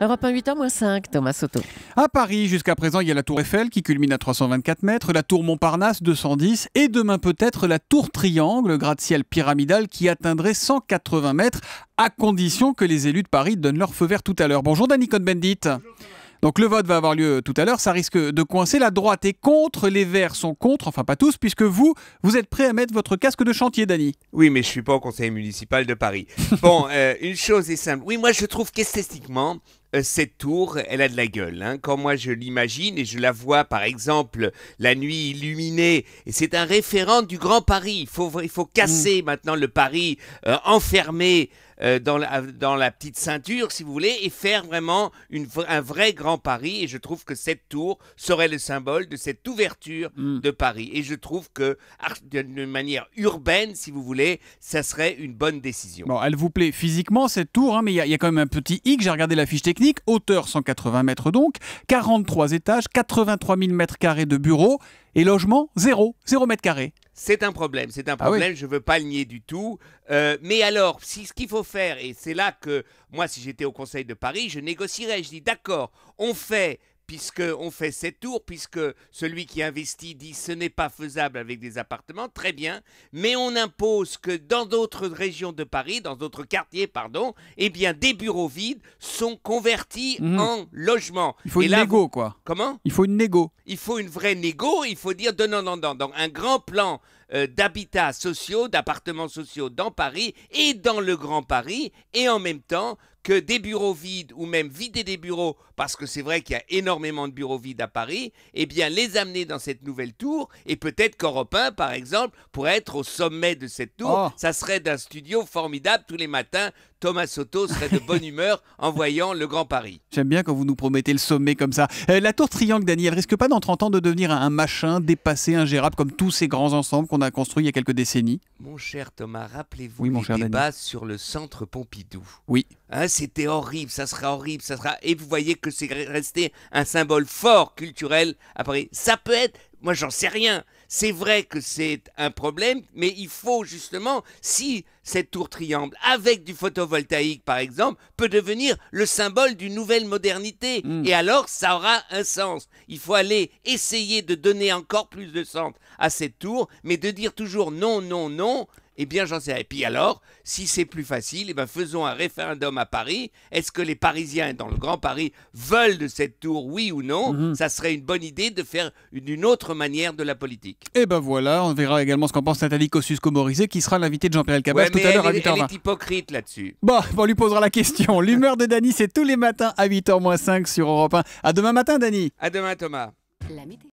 Europe 1, 8h-5, Thomas Soto. À Paris, jusqu'à présent, il y a la tour Eiffel qui culmine à 324 mètres, la tour Montparnasse 210 et demain peut-être la tour Triangle, gratte-ciel pyramidal qui atteindrait 180 mètres à condition que les élus de Paris donnent leur feu vert tout à l'heure. Bonjour Dany Cohn-Bendit. Donc le vote va avoir lieu tout à l'heure, ça risque de coincer. La droite est contre, les Verts sont contre, enfin pas tous, puisque vous êtes prêt à mettre votre casque de chantier, Dany. Oui, mais je suis pas au conseil municipal de Paris. Bon, une chose est simple. Oui, moi je trouve qu'esthétiquement, cette tour, elle a de la gueule. Hein. Quand moi je l'imagine et je la vois par exemple la nuit illuminée, et c'est un référent du Grand Paris. Il faut casser maintenant le Paris enfermé dans la petite ceinture, si vous voulez, et faire vraiment un vrai Grand Paris. Et je trouve que cette tour serait le symbole de cette ouverture de Paris. Et je trouve que, d'une manière urbaine, si vous voulez, ça serait une bonne décision. Bon, elle vous plaît physiquement, cette tour, hein, mais il y a quand même un petit hic. J'ai regardé la fiche technique. Hauteur 180 mètres donc, 43 étages, 83 000 mètres carrés de bureaux et logement 0 mètres carrés. C'est un problème, oui. Je ne veux pas le nier du tout. Mais alors, ce qu'il faut faire, et c'est là que moi, si j'étais au Conseil de Paris, je négocierais. Je dis d'accord, on fait cette tour, puisque celui qui investit dit ce n'est pas faisable avec des appartements, très bien, mais on impose que dans d'autres régions de Paris, dans d'autres quartiers, pardon, eh bien des bureaux vides sont convertis en logements. Il faut une négo, quoi. Comment ? Il faut une négo. Il faut une vraie négo, il faut dire non. Donc un grand plan d'habitats sociaux, d'appartements sociaux dans Paris et dans le Grand Paris, et en même temps que des bureaux vides ou même vider des bureaux, parce que c'est vrai qu'il y a énormément de bureaux vides à Paris, eh bien les amener dans cette nouvelle tour, et peut-être qu'Europe 1, par exemple, pourrait être au sommet de cette tour. Ça serait d'un studio formidable tous les matins. Thomas Soto serait de bonne humeur en voyant le Grand Paris. J'aime bien quand vous nous promettez le sommet comme ça. La tour Triangle, Dany, elle risque pas dans 30 ans de devenir un machin dépassé, ingérable, comme tous ces grands ensembles qu'on a construits il y a quelques décennies? Mon cher Thomas, rappelez-vous Oui, mon cher les débats Dany. sur le centre Pompidou. Oui. Hein, c'était horrible, ça sera horrible, ça sera... Et vous voyez que c'est resté un symbole fort culturel à Paris. Ça peut être... Moi, j'en sais rien. C'est vrai que c'est un problème, mais il faut justement, si cette tour Triangle, avec du photovoltaïque par exemple, peut devenir le symbole d'une nouvelle modernité. Et alors, ça aura un sens. Il faut aller essayer de donner encore plus de sens à cette tour, mais de dire toujours non, eh bien, j'en sais rien. Et puis alors, si c'est plus facile, eh bien, faisons un référendum à Paris. Est-ce que les Parisiens dans le Grand Paris veulent de cette tour, oui ou non? Ça serait une bonne idée de faire d'une autre manière de la politique. Et ben voilà, on verra également ce qu'en pense Nathalie Kosciusko-Morizet, qui sera l'invité de Jean-Pierre Elkabbach tout à l'heure à 8h20. Elle est hypocrite là-dessus. Bon, on lui posera la question. L'humeur de Dany, c'est tous les matins à 8h-5 sur Europe 1. À demain matin, Dany. À demain, Thomas. La météo.